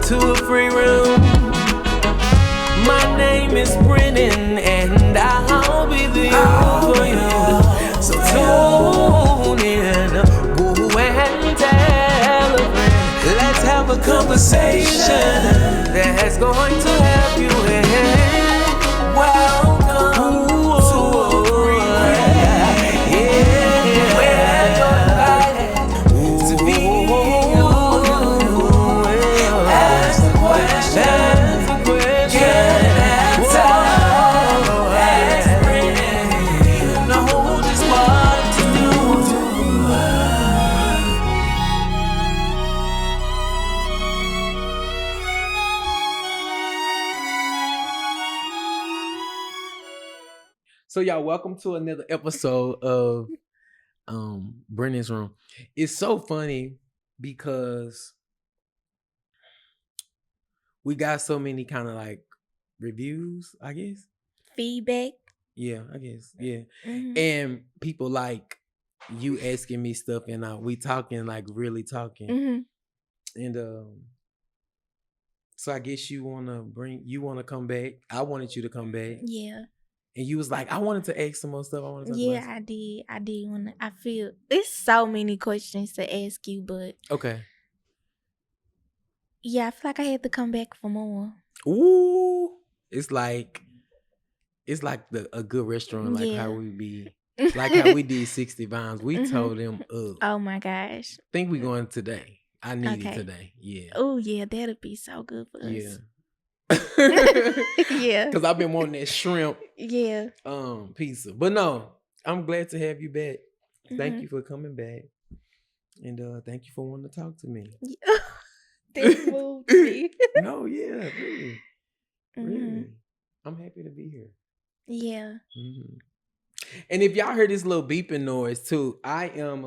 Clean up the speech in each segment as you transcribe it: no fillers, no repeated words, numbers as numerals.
welcome to a free room. My name is Brennen, and I'll be the you for you. So tune in, go and tell a friend. Let's have a conversation that's going to help you. Welcome to a free room. Yeah, where you're invited to be. Ask the question, get an answer. Ask Brennen, you know just what to do. So y'all, welcome to another episode of Brennen's Room. It's so funny because we got so many kind of like reviews, I guess. Feedback. Yeah, I guess. Yeah. Mhm. And people like you asking me stuff and we talking like really talking. Mhm. And so I guess you wanna come back. I wanted you to come back. Yeah. And you was like, I wanted to ask some more stuff. I wanted to talk Yeah, about I did. I did wanna. I feel there's so many questions to ask you, but Okay. yeah, I feel like I had to come back for more. Ooh. It's like a good restaurant, like how Yeah. we be like how we did 60 Vines. We Mhm. told them up. Oh my gosh. Think we going today. I need it Okay. today. Yeah. Oh yeah, that'll be so good for us. Yeah. Yeah. Cause I've been wanting that shrimp Yeah. pizza. But no, I'm glad to have you back. Thank Mhm. you for coming back. And thank you for wanting to talk to me. This moved me. No, yeah, really. Mhm. Really. I'm happy to be here. Yeah. Mhm. And if y'all heard this little beeping noise too, I am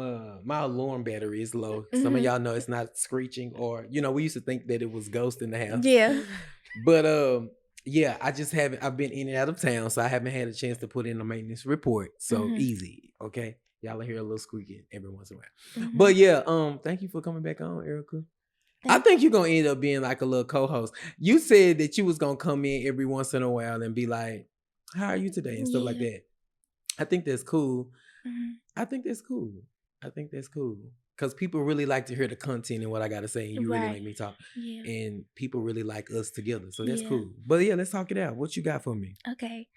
my alarm battery is low. Some of Mhm. y'all know it's not screeching, or we used to think that it was ghost in the house. Yeah. But yeah, I've been in and out of town, so I haven't had a chance to put in a maintenance report. So Mhm. easy, okay? Y'all will hear a little squeaking every once in a while. Mhm. But yeah, thank you for coming back on, Erica. I think you're gonna end up being like a little co-host. You said that you was gonna come in every once in a while and be like, how are you today? And stuff like Yeah. that. I think that's cool. Mhm. I think that's cool. Because people really like to hear the content and what I gotta say, and you really Right. make me talk. Yeah. And people really like us together. So that's Yeah. cool. But yeah, let's talk it out. What you got for me? Okay.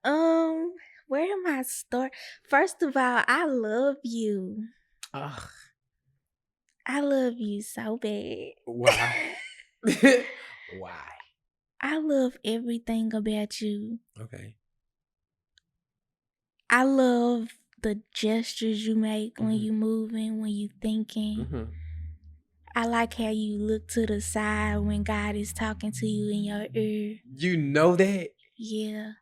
Where am I start? First of all, I love you. Ugh, I love you so bad. why? Why? I love everything about you. Okay. I love the gestures you make when Mhm. you moving, when you thinking. Mhm. I like how you look to the side when God is talking to you in your ear. You know that? Yeah.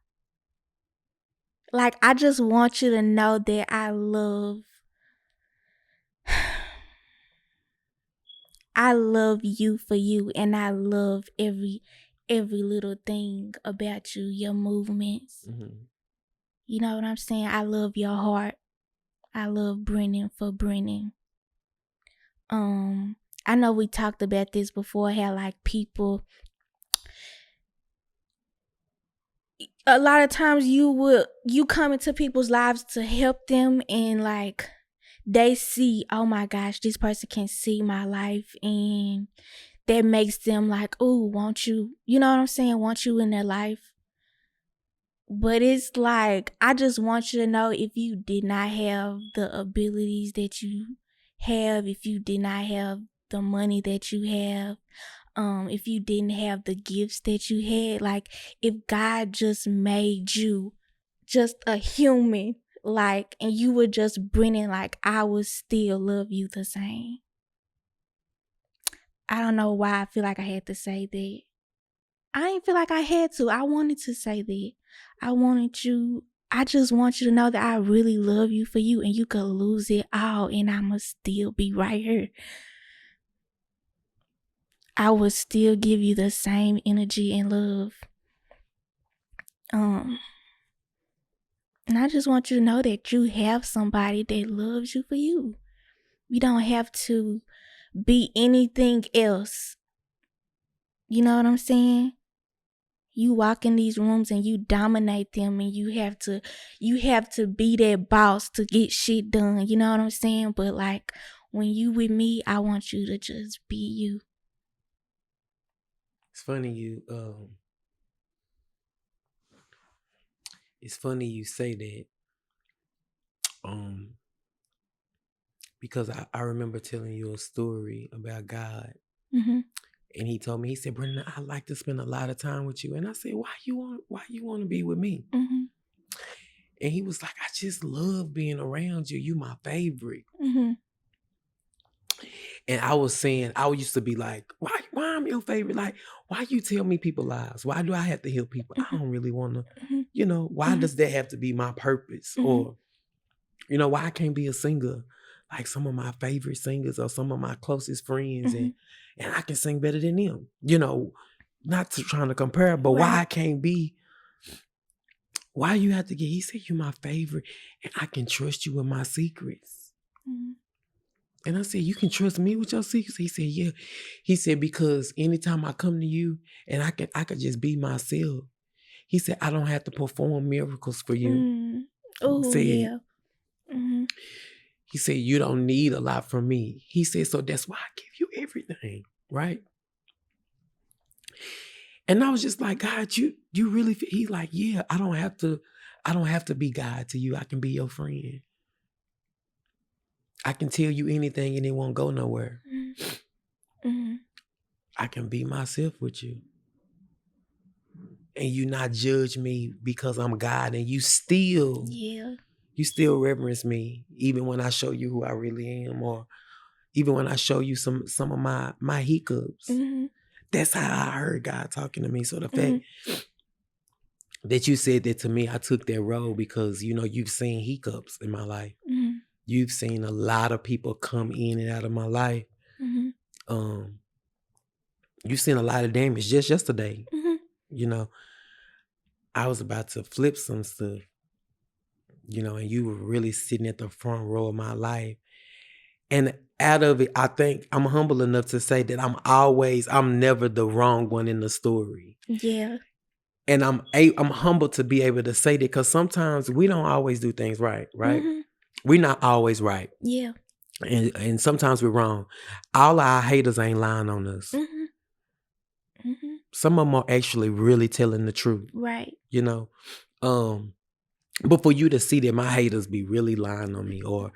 Like, I just want you to know that I love you for you, and I love every little thing about you, your movements. Mhm. You know what I'm saying? I love your heart. I love Brennen for Brennen. I know we talked about this before, how like people, a lot of times you come into people's lives to help them, and like they see, oh my gosh, this person can see my life, and that makes them like, oh, want you know what I'm saying, want you in their life. But it's like, I just want you to know, if you did not have the abilities that you have, if you did not have the money that you have, if you didn't have the gifts that you had, like if God just made you just a human, like, and you were just Brennen, like, I would still love you the same. I don't know why I feel like I had to say that. I didn't feel like I had to. I wanted to say that. I just want you to know that I really love you for you, and you could lose it all and I must still be right here. I would still give you the same energy and love. And I just want you to know that you have somebody that loves you for you. You don't have to be anything else. You know what I'm saying? You walk in these rooms and you dominate them, and you have to be that boss to get shit done. You know what I'm saying? But like when you with me, I want you to just be you. It's funny you say that. Because I remember telling you a story about God. Mm-hmm. And he told me, he said, Brennen, I like to spend a lot of time with you. And I said, why you want to be with me? Mm-hmm. And he was like, I just love being around you. You my favorite. Mm-hmm. And I was saying, I used to be like, why I'm your favorite? Like, why you tell me people's lives? Why do I have to help people? I don't really want to, why does that have to be my purpose? Or, why I can't be a singer like some of my favorite singers or some of my closest friends and I can sing better than them, not trying to compare, but why I can't be, why you have to get, he said, you my favorite and I can trust you with my secrets. Mm-hmm. And I said, you can trust me with your secrets? He said, yeah. He said, because anytime I come to you and I could just be myself. He said, I don't have to perform miracles for you. Oh, yeah. Mm-hmm. He said, you don't need a lot from me. He said, so that's why I give you everything, right? And I was just like, God, you really, he's like, yeah, I don't have to be God to you. I can be your friend. I can tell you anything and it won't go nowhere. Mm-hmm. I can be myself with you. And you not judge me because I'm God and you still reverence me, even when I show you who I really am, or even when I show you some of my hiccups. Mm-hmm. That's how I heard God talking to me. So the fact that you said that to me, I took that role because, you've seen hiccups in my life. Mm-hmm. You've seen a lot of people come in and out of my life. Mm-hmm. You've seen a lot of damage just yesterday. Mm-hmm. I was about to flip some stuff, and you were really sitting at the front row of my life. And out of it, I think I'm humble enough to say that I'm never the wrong one in the story. Yeah. And I'm humble to be able to say that because sometimes we don't always do things right? Mm-hmm. We're not always right. Yeah. And sometimes we're wrong. All our haters ain't lying on us. Mm-hmm. Mm-hmm. Some of them are actually really telling the truth. Right. But for you to see that my haters be really lying on me, or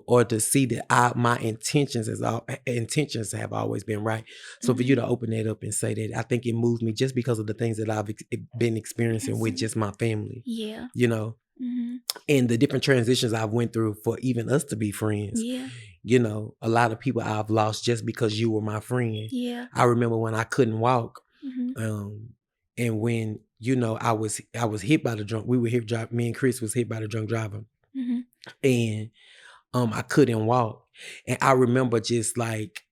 or to see that my intentions have always been right. So for you to open that up and say that, I think it moved me just because of the things that I've been experiencing with just my family. Yeah. Mm-hmm. And the different transitions I've went through for even us to be friends. Yeah. A lot of people I've lost just because you were my friend. Yeah. I remember when I couldn't walk, and when I was hit by the drunk. We were hit. Me and Chris was hit by the drunk driver, and I couldn't walk. And I remember just like,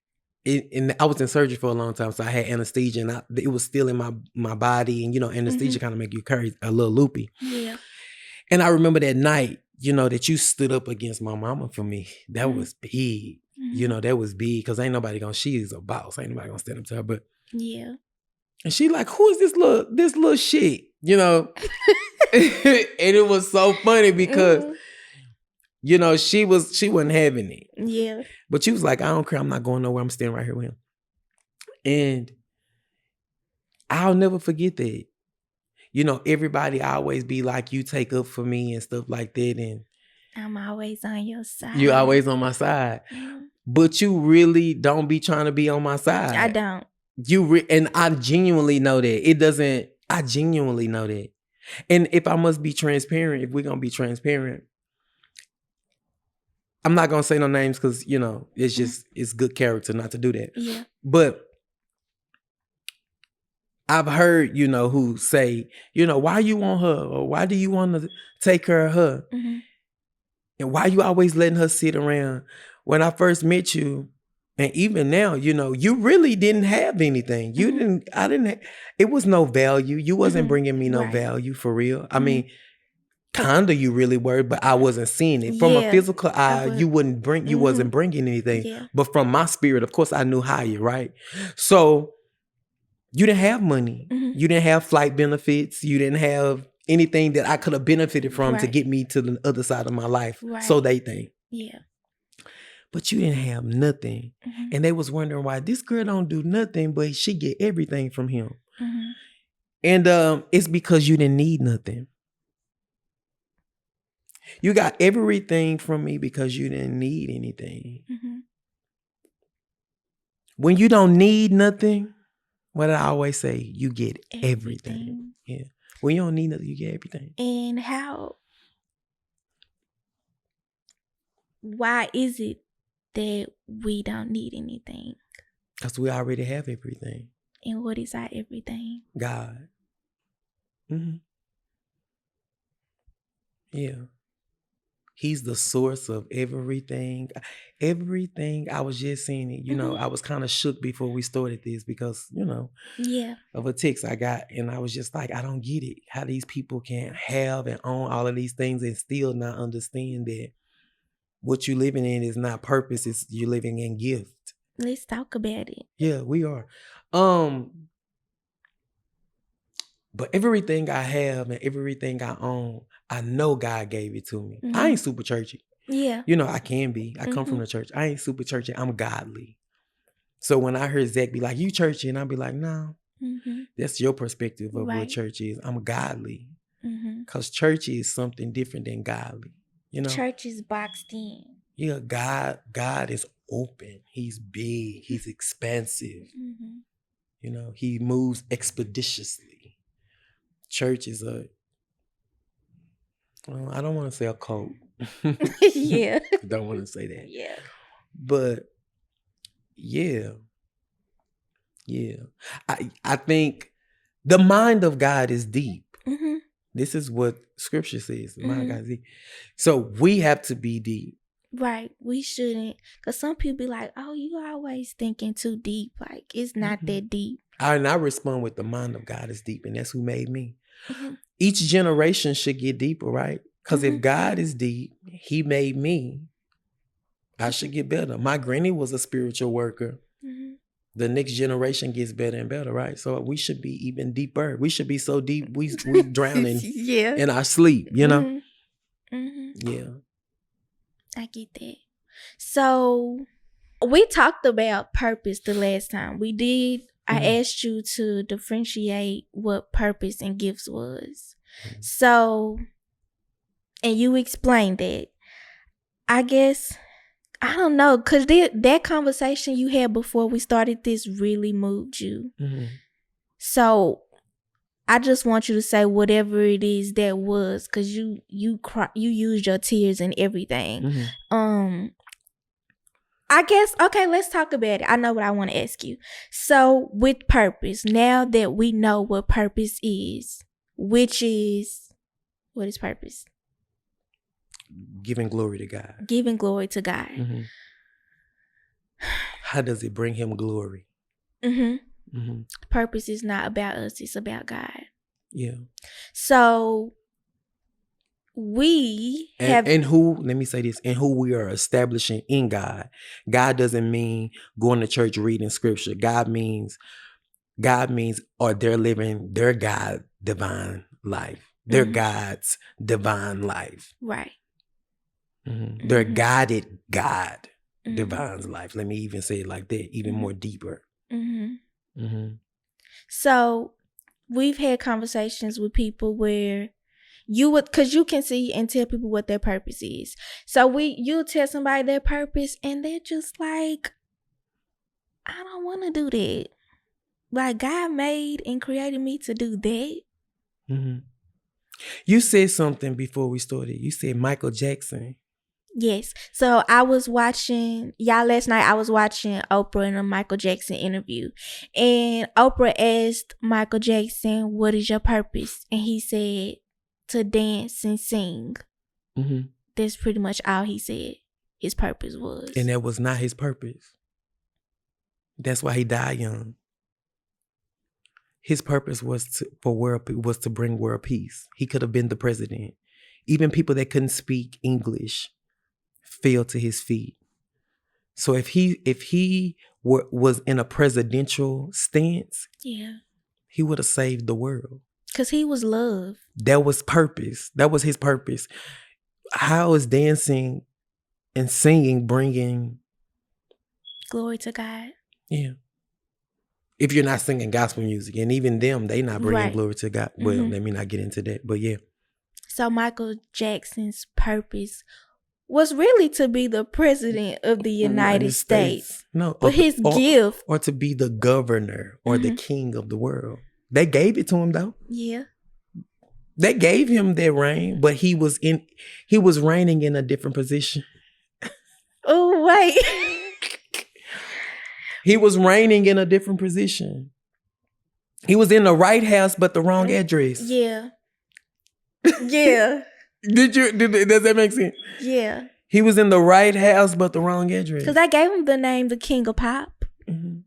and I was in surgery for a long time, so I had anesthesia, and it was still in my body, and anesthesia kind of make you carry a little loopy. Yeah. And I remember that night, that you stood up against my mama for me. That was big. That was big because ain't nobody she's a boss. Ain't nobody gonna stand up to her, but yeah. And she like, who is this little shit? And it was so funny because, she wasn't having it. Yeah. But she was like, I don't care. I'm not going nowhere. I'm staying right here with him. And I'll never forget that. Everybody always be like, you take up for me and stuff like that. And I'm always on your side. You always on my side. Mm-hmm. But you really don't be trying to be on my side. I don't. And I genuinely know that. I genuinely know that. And if I must be transparent, if we're going to be transparent, I'm not going to say no names because, it's just, it's good character not to do that. Yeah. But I've heard, who say, why you want her? Or why do you want to take care of her? Mm-hmm. And why you always letting her sit around? When I first met you, and even now, you really didn't have anything. It was no value. You wasn't bringing me no value for real. I mean, kinda you really were, but I wasn't seeing it. From a physical eye, you wasn't bringing anything. Yeah. But from my spirit, of course, I knew higher, right? So You didn't have money. You didn't have flight benefits. You didn't have anything that I could have benefited from to get me to the other side of my life. So they think. Yeah. But you didn't have nothing. And they was wondering why this girl don't do nothing, but she get everything from him. And it's because you didn't need nothing. You got everything from me because you didn't need anything. When you don't need nothing, what did I always say? You get everything. Yeah. When you don't need nothing, you get everything. And why is it that we don't need anything? Because we already have everything. And what is our everything? God. Yeah. He's the source of everything. Everything. I was just saying it. You know, I was kind of shook before we started this because, you know, of a text I got. And I was just like, I don't get it. How these people can have and own all of these things and still not understand that what you're living in is not purpose. It's you're living in gift. Let's talk about it. Yeah, we are. But everything I have and everything I own, I know God gave it to me. I ain't super churchy. Yeah. You know, I can be. I come from the church. I ain't super churchy. I'm godly. So when I heard Zach be like, you churchy, and I'll be like, no, that's your perspective of what church is. I'm godly. Because church is something different than godly. You know? Church is boxed in. Yeah, God is open. He's big. He's expansive. You know, he moves expeditiously. Church is I don't want to say a cult. Yeah. Don't want to say that. Yeah. But yeah. I think the mind of God is deep. This is what scripture says. The mind of God is deep. So we have to be deep. Right. We shouldn't. Because some people be like, oh, you always thinking too deep. Like, it's not that deep. I respond with the mind of God is deep, and that's who made me. Each generation should get deeper, right? Because if God is deep, he made me, I should get better. My granny was a spiritual worker. The next generation gets better and better, right? So we should be even deeper. We should be so deep, we drowning in our sleep, you know? Yeah. I get that. So we talked about purpose the last time. We did. I asked you to differentiate what purpose and gifts was. So, and you explained that. I guess, I don't know, because that conversation you had before we started this really moved you. So, I just want you to say whatever it is that was, because you used your tears and everything. I guess, okay, let's talk about it. I know what I want to ask you. So with purpose, now that we know what purpose is, what is purpose? Giving glory to God. Giving glory to God. How does it bring him glory? Purpose is not about us, it's about God. Yeah. So we have and who, let me say this, and who we are establishing in God. God doesn't mean going to church reading scripture. God means or they're living their God divine life. Their God's divine life. Right. Their guided God divine life. Let me even say it like that, even more deeper. So we've had conversations with people where because you can see and tell people what their purpose is. So you'll tell somebody their purpose and they're just like, I don't want to do that. Like, God made and created me to do that. You said something before we started. You said Michael Jackson. Yes. So I was watching, last night I was watching Oprah in a Michael Jackson interview. And Oprah asked Michael Jackson, what is your purpose? And he said, to dance and sing. That's pretty much all he said his purpose was. And that was not his purpose. That's why he died young. His purpose was to bring world peace. He could have been the president. Even people that couldn't speak English fell to his feet. So if he was in a presidential stance, he would have saved the world. Because he was love. That was purpose. That was his purpose. How is dancing and singing bringing glory to God? Yeah. If you're not singing gospel music, and even them, they not bringing glory to God. Well, let me not get into that, but yeah. So Michael Jackson's purpose was really to be the president of the United States. No, but his gift, or to be the governor or the king of the world. They gave it to him though. Yeah. They gave him that reign, but he was reigning in a different position. Oh wait. He was reigning in a different position. He was in the right house, but the wrong address. Yeah. Yeah. Does that make sense? Yeah. He was in the right house, but the wrong address. Because I gave him the name the King of Pop. Mm-hmm.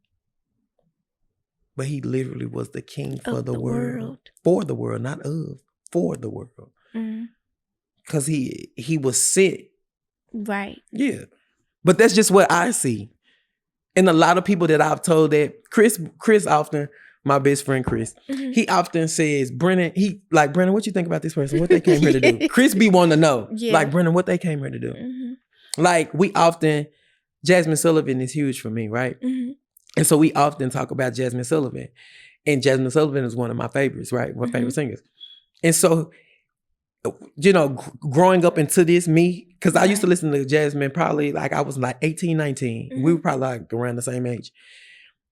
But he literally was the king for the world. For the world, not of. For the world. Because he was sick. Right. Yeah. But that's just what I see. And a lot of people that I've told that, Chris often, my best friend Chris, he often says, Brennen, Brennen, what you think about this person? What they came here to do? Chris be wanting to know. Yeah. Like, Brennen, what they came here to do? Like, we often, Jasmine Sullivan is huge for me, right? And so we often talk about Jasmine Sullivan. And Jasmine Sullivan is one of my favorites, right? My favorite singers. And so, you know, growing up into this, me, because I used to listen to Jasmine probably like I was like 18, 19. We were probably like around the same age.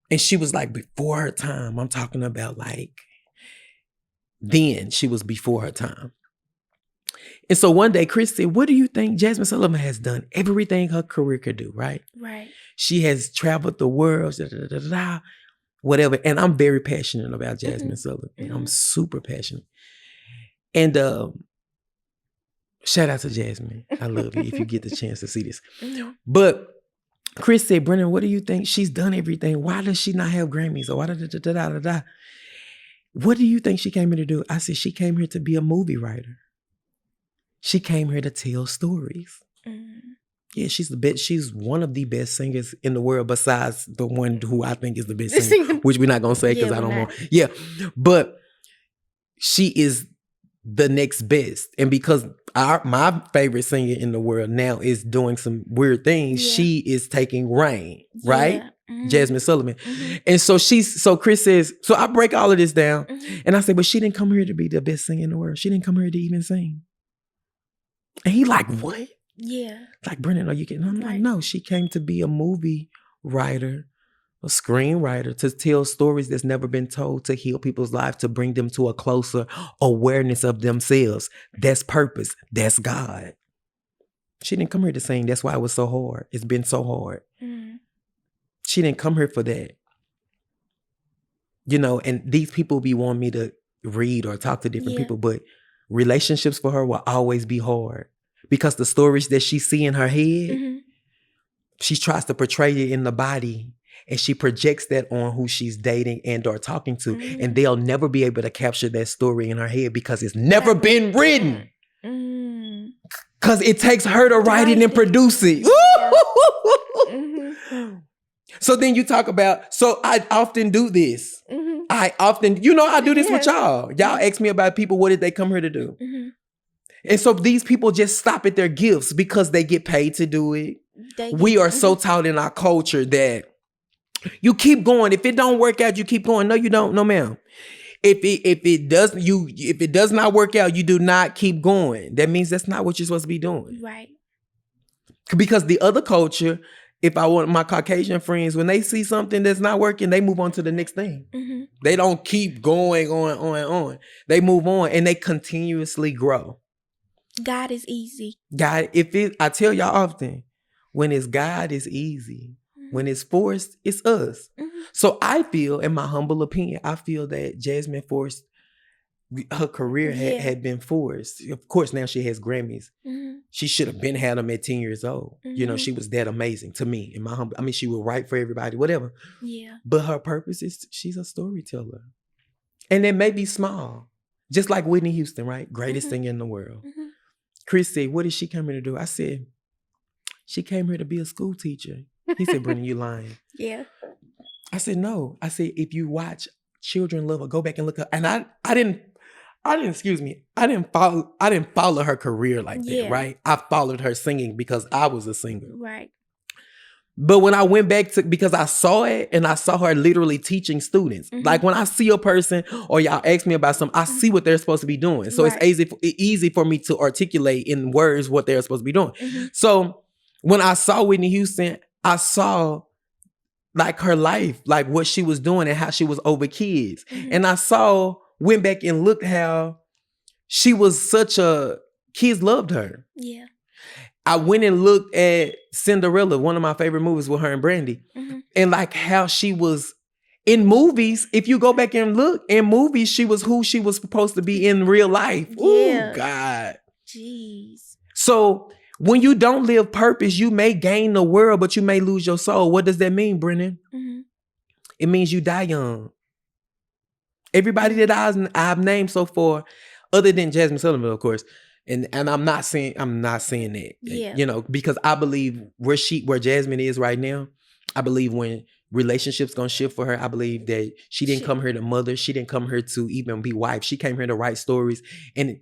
And she was like before her time. I'm talking about like, then she was before her time. And so one day Chris said, what do you think Jasmine Sullivan has done? Everything her career could do, right? Right. She has traveled the world, whatever. And I'm very passionate about Jasmine Sullivan. I'm super passionate. And shout out to Jasmine. I love you if you get the chance to see this. But Chris said, Brennen, what do you think? She's done everything. Why does she not have Grammys? Or why What do you think she came here to do? I said, she came here to be a movie writer. She came here to tell stories. Yeah, she's the best. She's one of the best singers in the world besides the one who I think is the best singer, which we're not going to say because I don't want. Yeah, but she is the next best. And because my favorite singer in the world now is doing some weird things, she is taking reign, right? Jasmine Sullivan. And so Chris says, so I break all of this down and I say, but she didn't come here to be the best singer in the world. She didn't come here to even sing. And he like, what? Yeah. Like, Brennen, are you kidding? I'm like, no, she came to be a movie writer, a screenwriter, to tell stories that's never been told, to heal people's lives, to bring them to a closer awareness of themselves. That's purpose. That's God. She didn't come here to sing. That's why it was so hard. It's been so hard. She didn't come here for that. You know, and these people be wanting me to read or talk to different people, but relationships for her will always be hard because the stories that she see in her head, she tries to portray it in the body and she projects that on who she's dating and or talking to, and they'll never be able to capture that story in her head because it's never been written. Because it takes her to write it and produce it. So then you talk about, so I often do this. I often, I do this with y'all. Y'all ask me about people, what did they come here to do? And so these people just stop at their gifts because they get paid to do it. We are so taught in our culture that you keep going. If it don't work out, you keep going. No, you don't. No, ma'am. If it does not work out, you do not keep going. That means that's not what you're supposed to be doing. Right. Because the other culture, if I want my Caucasian friends, when they see something that's not working, they move on to the next thing. They don't keep going on. They move on and they continuously grow. God is easy. God, I tell y'all often, when it's God, it's easy. When it's forced, it's us. So I feel, in my humble opinion, I feel that Jasmine forced, her career had been forced. Of course, now she has Grammys. She should have been had them at 10 years old. She was that amazing to me. In my humble, she would write for everybody, whatever. Yeah. But her purpose is she's a storyteller. And it may be small. Just like Whitney Houston, right? Greatest singer in the world. Chris said, what did she come here to do? I said, she came here to be a school teacher. He said, Brennen, you lying. Yeah. I said, no. I said, if you watch children love her. Go back and look her. And I didn't follow her career like that, right? I followed her singing because I was a singer. Right. But when I went back to, because I saw it and I saw her literally teaching students. Like when I see a person or y'all ask me about something, I see what they're supposed to be doing. So it's easy for me to articulate in words what they're supposed to be doing. So when I saw Whitney Houston, I saw like her life, like what she was doing and how she was over kids. And I went back and looked how she was kids loved her. Yeah. I went and looked at Cinderella, one of my favorite movies with her and Brandy. And like how she was in movies. If you go back and look in movies, she was who she was supposed to be in real life. Yeah. Oh, God. Jeez. So when you don't live purpose, you may gain the world, but you may lose your soul. What does that mean, Brennen? It means you die young. Everybody that I've named so far, other than Jasmine Sullivan, of course, and I'm not saying that, you know, because I believe where Jasmine is right now, I believe when relationships gonna shift for her, I believe that she didn't come here to mother, she didn't come here to even be wife, she came here to write stories, and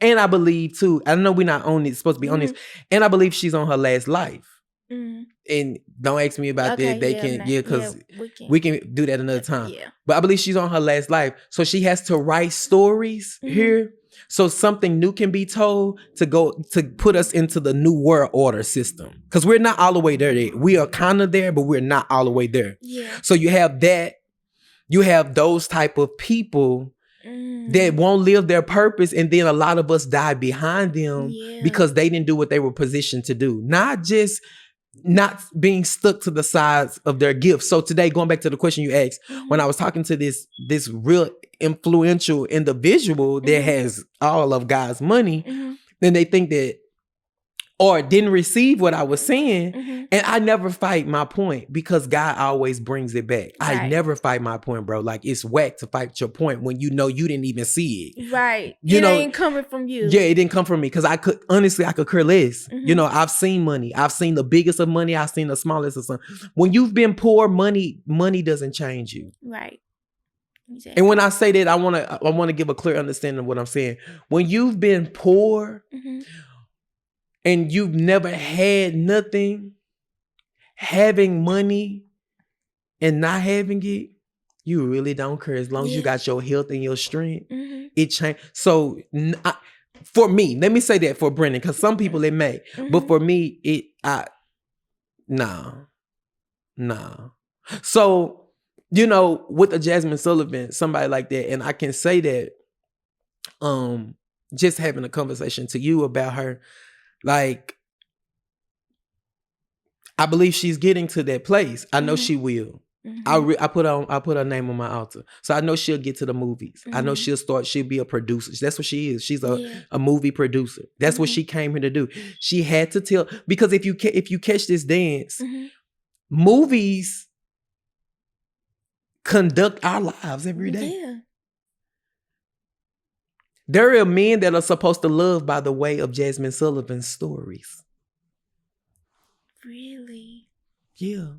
I believe too, I know we're not on it, supposed to be on this, and I believe she's on her last life. And don't ask me about that. They can, because we can do that another time. Yeah. But I believe she's on her last life. So she has to write stories here. So something new can be told to put us into the new world order system. Because we're not all the way there yet. We are kind of there, but we're not all the way there. Yeah. So you have that. You have those type of people that won't live their purpose. And then a lot of us die behind them because they didn't do what they were positioned to do. Not being stuck to the sides of their gifts. So today, going back to the question you asked, when I was talking to this real influential individual that has all of God's money, then they think that, or didn't receive what I was saying. And I never fight my point because God always brings it back. Right. I never fight my point, bro. Like, it's whack to fight your point when you know you didn't even see it. Right. It ain't coming from you. Yeah, it didn't come from me because I could care less. You know, I've seen money. I've seen the biggest of money. I've seen the smallest of something. When you've been poor, money doesn't change you. Right. Exactly. And when I say that, I want to give a clear understanding of what I'm saying. When you've been poor, and you've never had nothing, having money and not having it, you really don't care. As long as you got your health and your strength, it changed. So for me, let me say that for Brennen, because some people it may, but for me, nah. So, you know, with a Jasmine Sullivan, somebody like that, and I can say that, just having a conversation to you about her, like, I believe she's getting to that place. I know she will. I put her name on my altar. So I know she'll get to the movies. I know she'll be a producer. That's what she is. She's a movie producer. That's what she came here to do. She had to tell, because if you catch this dance, movies conduct our lives every day. Yeah. There are men that are supposed to love by the way of Jasmine Sullivan's stories. Really? Yeah.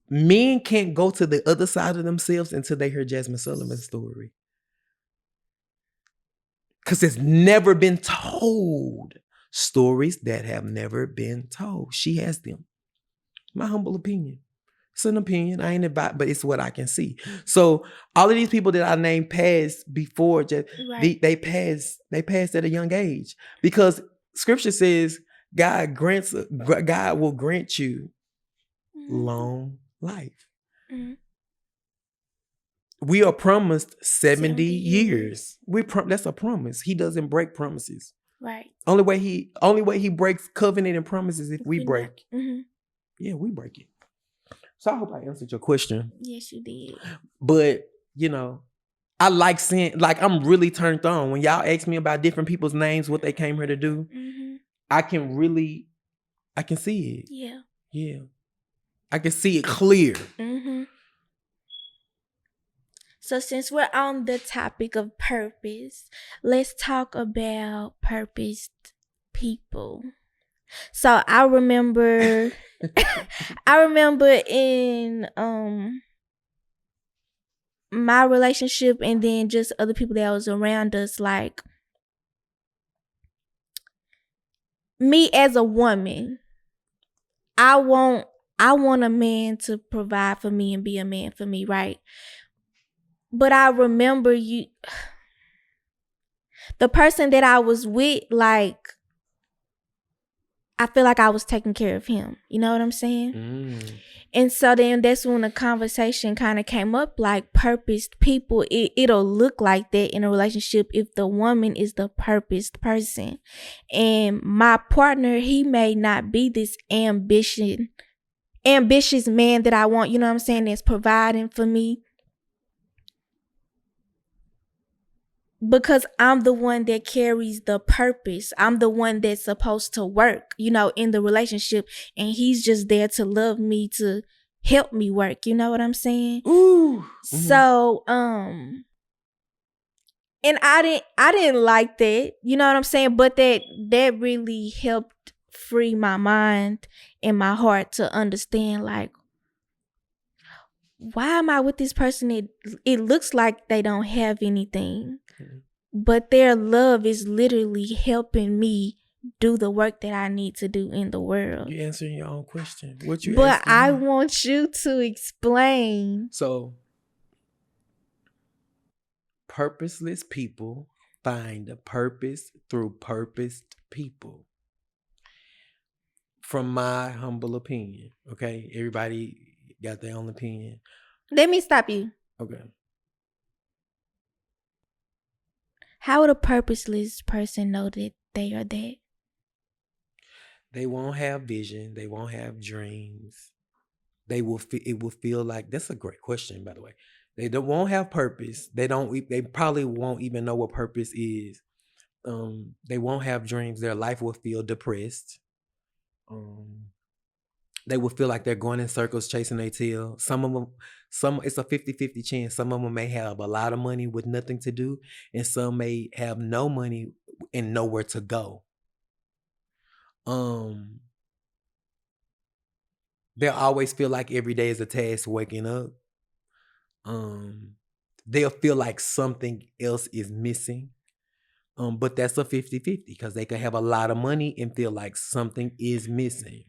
Men can't go to the other side of themselves until they hear Jasmine Sullivan's story. Because it's never been told. Stories that have never been told. She has them. My humble opinion. It's an opinion. I ain't about, but it's what I can see. So all of these people that I named passed before, they passed at a young age, because Scripture says God will grant you long life. We are promised 70 years. That's a promise. He doesn't break promises. Right. Only way he breaks covenant and promises if we break. Yeah, we break it. So I hope I answered your question. Yes, you did. But, you know, I like seeing, like, I'm really turned on. When y'all ask me about different people's names, what they came here to do, I can see it. Yeah. Yeah. I can see it clear. So since we're on the topic of purpose, let's talk about purposed people. So I remember in my relationship and then just other people that was around us, like me as a woman, I want a man to provide for me and be a man for me, right? But I remember the person that I was with, like, I feel like I was taking care of him. You know what I'm saying? And so then that's when the conversation kind of came up, like purposed people. It'll look like that in a relationship if the woman is the purposed person. And my partner, he may not be this ambitious man that I want, you know what I'm saying, that's providing for me. Because I'm the one that carries the purpose. I'm the one that's supposed to work, you know, in the relationship. And he's just there to love me, to help me work. You know what I'm saying? Ooh. So, and I didn't like that. You know what I'm saying? But that really helped free my mind and my heart to understand, like, why am I with this person? It looks like they don't have anything. But their love is literally helping me do the work that I need to do in the world. You're answering your own question. What you But asking I me? want you to explain. So, purposeless people find a purpose through purposed people. From my humble opinion, okay? Everybody got their own opinion. Let me stop you. Okay. How would a purposeless person know that they are that? They won't have vision. They won't have dreams. It will feel like, that's a great question, by the way. They won't have purpose. They probably won't even know what purpose is. They won't have dreams. Their life will feel depressed. They will feel like they're going in circles chasing their tail. Some of them, it's a 50-50 chance. Some of them may have a lot of money with nothing to do, and some may have no money and nowhere to go. They'll always feel like every day is a task waking up. They'll feel like something else is missing. But that's a 50-50 because they can have a lot of money and feel like something is missing.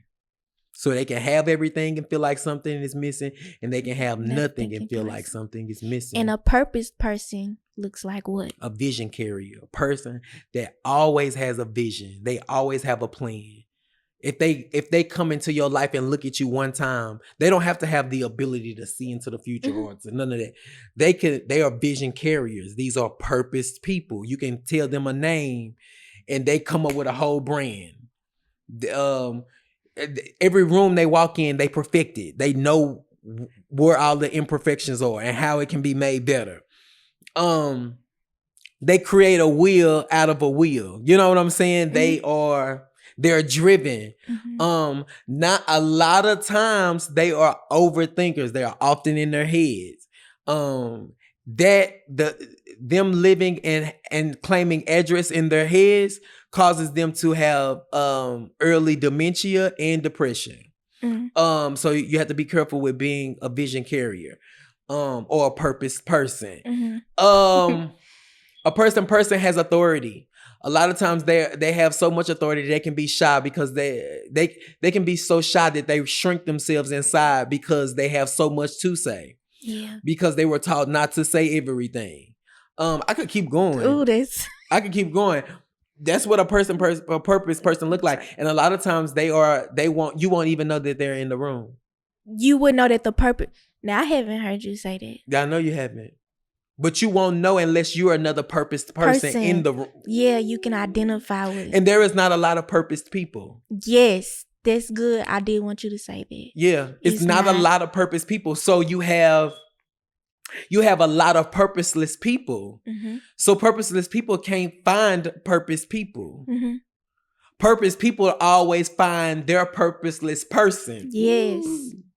So they can have everything and feel like something is missing, and they can have nothing and feel like something is missing. And a purposed person looks like what? A vision carrier, a person that always has a vision. They always have a plan. If they come into your life and look at you one time, they don't have to have the ability to see into the future or to none of that. They are vision carriers. These are purposed people. You can tell them a name and they come up with a whole brand. Every room they walk in, they perfect it. They know where all the imperfections are and how it can be made better. They create a wheel out of a wheel. You know what I'm saying? They're driven. Not a lot of times they are overthinkers. They are often in their heads. Them living and claiming address in their heads causes them to have early dementia and depression. So you have to be careful with being a vision carrier or a purpose person. A person has authority. A lot of times they have so much authority they can be shy because they can be so shy that they shrink themselves inside because they have so much to say. Yeah. Because they were taught not to say everything. I could keep going. Ooh, I could keep going. That's what a purpose person look like. And a lot of times you won't even know that they're in the room. You would know that the purpose. Now I haven't heard you say that. Yeah, I know you haven't. But you won't know unless you're another purposed person in the room. Yeah, you can identify with. And there is not a lot of purposed people. Yes, that's good. I did want you to say that. Yeah, it's not a lot of purposed people. So you have a lot of purposeless people. So purposeless people can't find purposed people. Purposed people always find their purposeless person. Yes.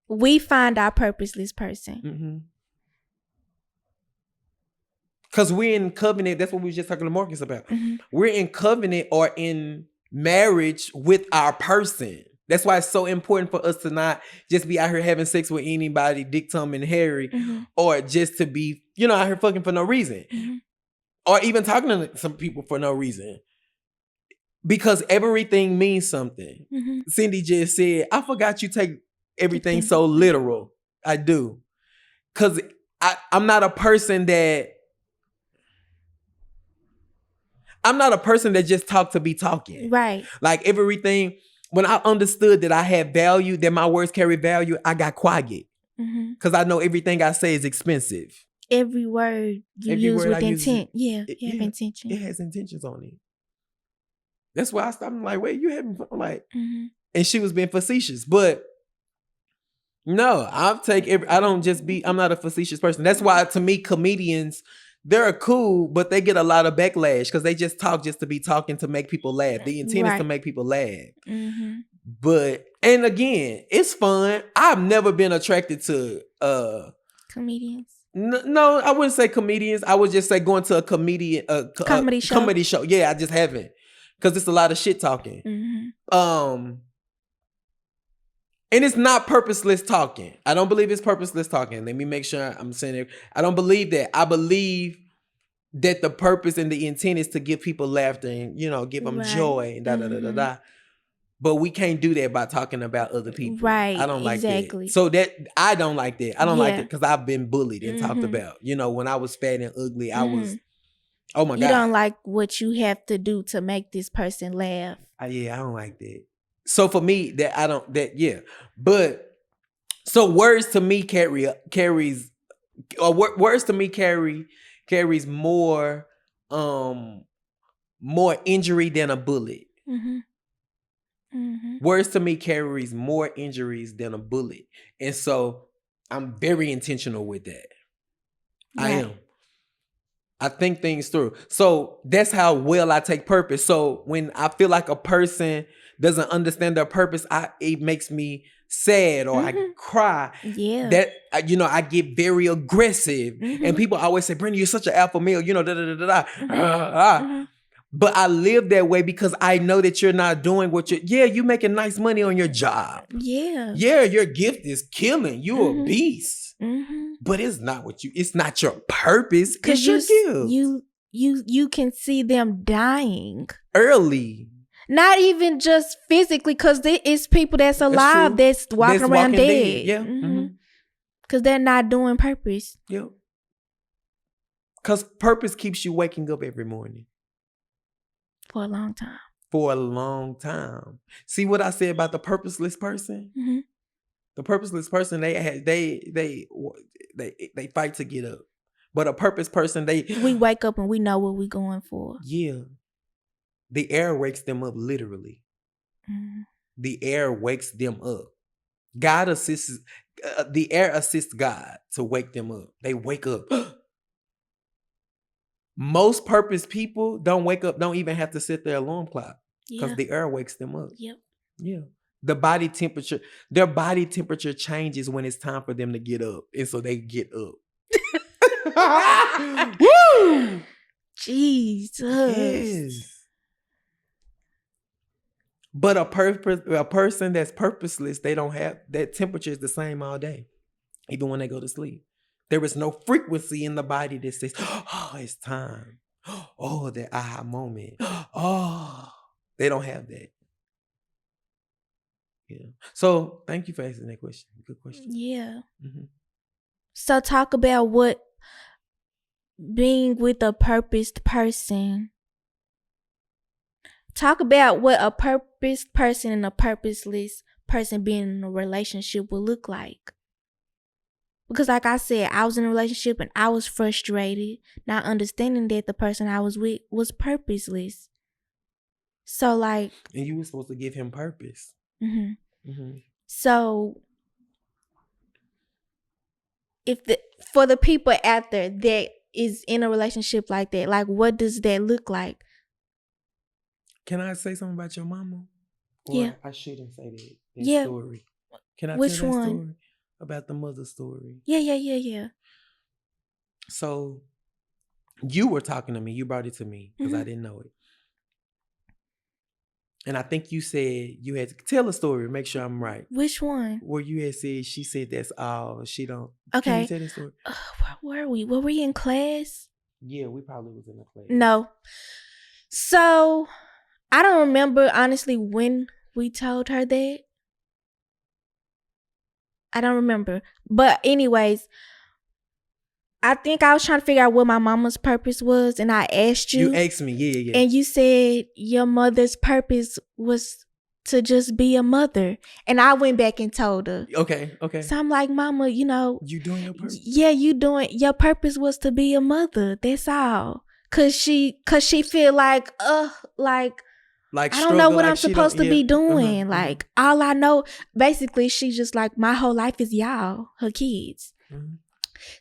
We find our purposeless person. Because we're in covenant. That's what we were just talking to Marcus about. We're in covenant or in marriage with our person. That's why it's so important for us to not just be out here having sex with anybody, Dick, Tom, and Harry, or just to be, out here fucking for no reason. Or even talking to some people for no reason. Because everything means something. Cindy just said, I forgot you take everything so literal. I do. Because I'm not a person that just talk to be talking. Right. Like everything, when I understood that I had value, that my words carry value, I got quiet. Because I know everything I say is expensive. Every word you use with intent. You have intention. It has intentions on it. That's why I stopped. I'm like, wait, you having fun? Like, and she was being facetious. But no, I'm not a facetious person. That's why, to me, comedians, they're cool, but they get a lot of backlash because they just talk just to be talking to make people laugh. The intent is to make people laugh. But, and again, it's fun. I've never been attracted to comedians. No, I wouldn't say comedians. I would just say going to a comedy show. Yeah, I just haven't. Because it's a lot of shit talking. And it's not purposeless talking. I don't believe it's purposeless talking. Let me make sure I'm saying it. I don't believe that. I believe that the purpose and the intent is to give people laughter and, give them joy and da-da-da-da-da. But we can't do that by talking about other people. Right. I don't like that. So I don't like that. I don't like it because I've been bullied and talked about. When I was fat and ugly, I was, oh my God. You don't like what you have to do to make this person laugh. I don't like that. So for me, But so words to me carries more injury than a bullet. Words to me carries more injuries than a bullet. And so I'm very intentional with that. Right. I am. I think things through. So that's how well I take purpose. So when I feel like a person doesn't understand their purpose, it makes me sad or I cry. Yeah. That, I get very aggressive. And people always say, Brennen, you're such an alpha male, But I live that way because I know that you're not doing what you making nice money on your job. Yeah. Yeah, your gift is killing. You're a beast. But it's not your purpose. Because you can see them dying. Early. Not even just physically, because it's people that's alive that's walking around dead. Yeah. Because they're not doing purpose. Yeah. Because purpose keeps you waking up every morning. For a long time. For a long time. See what I said about the purposeless person? The purposeless person, they fight to get up. But a purpose person, we wake up and we know what we're going for. Yeah. The air wakes them up literally. The air wakes them up. God assists, the air assists God to wake them up. They wake up. Most purpose people don't wake up, don't even have to set their alarm clock because the air wakes them up. Yep. Yeah. Their body temperature changes when it's time for them to get up. And so they get up. Woo! Jesus. Yes. But a person that's purposeless, they don't have, that temperature is the same all day, even when they go to sleep. There is no frequency in the body that says, oh, it's time. Oh, that aha moment. Oh, they don't have that. Yeah. So thank you for asking that question. Good question. Yeah. So talk about what being with a purposed person. Talk about what a purposed person and a purposeless person being in a relationship would look like. Because like I said, I was in a relationship and I was frustrated, not understanding that the person I was with was purposeless. So like... And you were supposed to give him purpose. So for the people out there that is in a relationship like that, like what does that look like? Can I say something about your mama? Or yeah. I shouldn't say that story. Can I Which tell that one? Story? About the mother story. Yeah. So you were talking to me. You brought it to me because I didn't know it. And I think you said you had to tell a story. Make sure I'm right. Which one? Where you had said she said that's all. She don't. Okay. Can you tell that story? Where were we? Were we in class? Yeah, we probably was in the class. No. So I don't remember honestly when we told her that. I don't remember. But anyways, I think I was trying to figure out what my mama's purpose was, and I asked you. You asked me, yeah. And you said your mother's purpose was to just be a mother. And I went back and told her. Okay. So I'm like, Mama, you doing your purpose? Yeah, your purpose was to be a mother. That's all. Cause she feel like I don't know what I'm supposed to be doing. Like all I know, basically, she's just like, my whole life is y'all, her kids. Mm-hmm.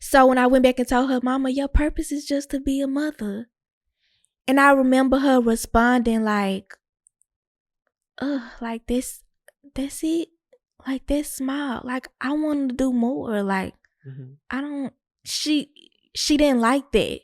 So when I went back and told her, Mama, your purpose is just to be a mother. And I remember her responding like this, that's it. Like, that's small. Like, I want to do more. Like, she didn't like that.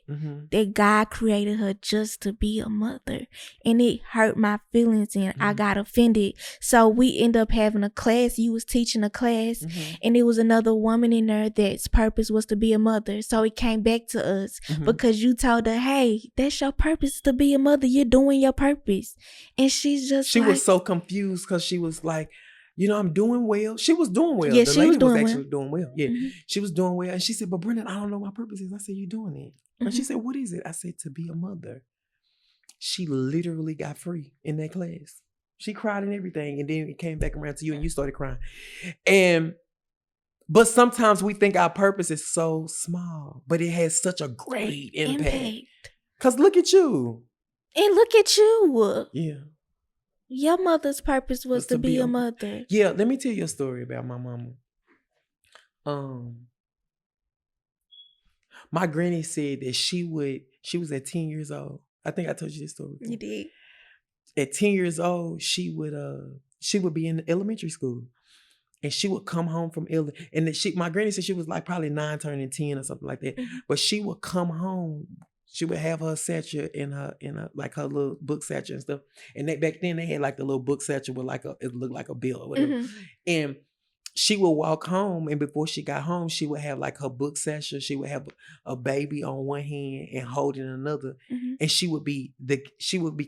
That God created her just to be a mother. And it hurt my feelings and I got offended. So we ended up having a class. You was teaching a class and there was another woman in there that's purpose was to be a mother. So it came back to us because you told her, hey, that's your purpose to be a mother. You're doing your purpose. And she was so confused because she was like, I'm doing well. She was doing well. Yeah, she was actually doing well. Yeah, she was doing well. And she said, but Brennen, I don't know what my purpose is. I said, you're doing it. And she said, what is it? I said, to be a mother. She literally got free in that class. She cried and everything. And then it came back around to you and you started crying. But sometimes we think our purpose is so small, but it has such a great impact. Because look at you. And look at you. Yeah. Your mother's purpose was to be a mother. Yeah, let me tell you a story about my mama. My granny said that she was at 10 years old. I think I told you this story before. You did. At 10 years old, she would be in elementary school. And she would come home from my granny said she was like probably 9 turning 10 or something like that. But she would come home. She would have her satchel in her like her little book satchel and stuff. And back then they had like the little book satchel with it looked like a bill or whatever. And she would walk home, and before she got home, she would have like her book satchel. She would have a baby on one hand and holding another, and she would be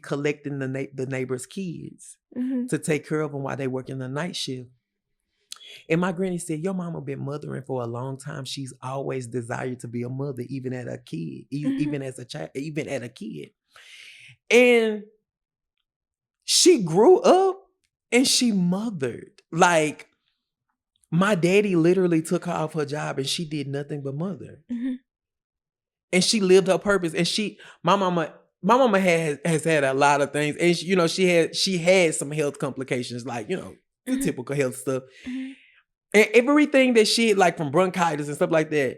collecting the neighbors' kids to take care of them while they work in the night shift. And my granny said, your mama been mothering for a long time. She's always desired to be a mother, even at a kid, even as a child, even at a kid. And she grew up and she mothered. Like, my daddy literally took her off her job and she did nothing but mother. And she lived her purpose. And my mama has had a lot of things. And she had some health complications, like, the typical health stuff. And everything that she had, like from bronchitis and stuff like that,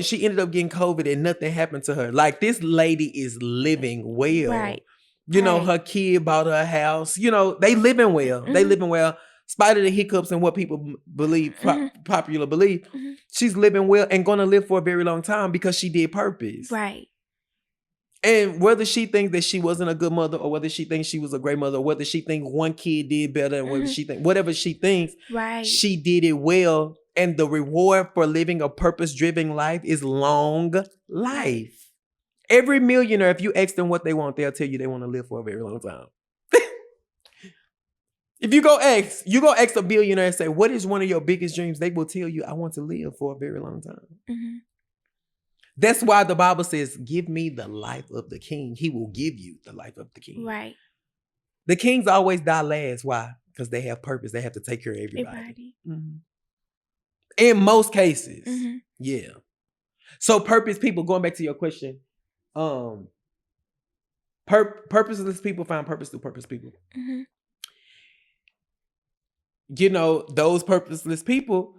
she ended up getting COVID and nothing happened to her. Like, this lady is living well. Right. Her kid bought her a house. They living well. They living well. Spite of the hiccups and what people believe, popular belief, she's living well and going to live for a very long time because she did purpose. Right. And whether she thinks that she wasn't a good mother or whether she thinks she was a great mother or whether she thinks one kid did better and whatever she thinks, right, she did it well. And the reward for living a purpose-driven life is long life. Every millionaire, if you ask them what they want, they'll tell you they want to live for a very long time. If you go ask a billionaire and say, what is one of your biggest dreams? They will tell you, I want to live for a very long time. That's why the Bible says, give me the life of the king. He will give you the life of the king. Right. The kings always die last. Why? Because they have purpose. They have to take care of everybody. In most cases. Yeah. So purpose people, going back to your question, purposeless people find purpose through purpose people. Those purposeless people,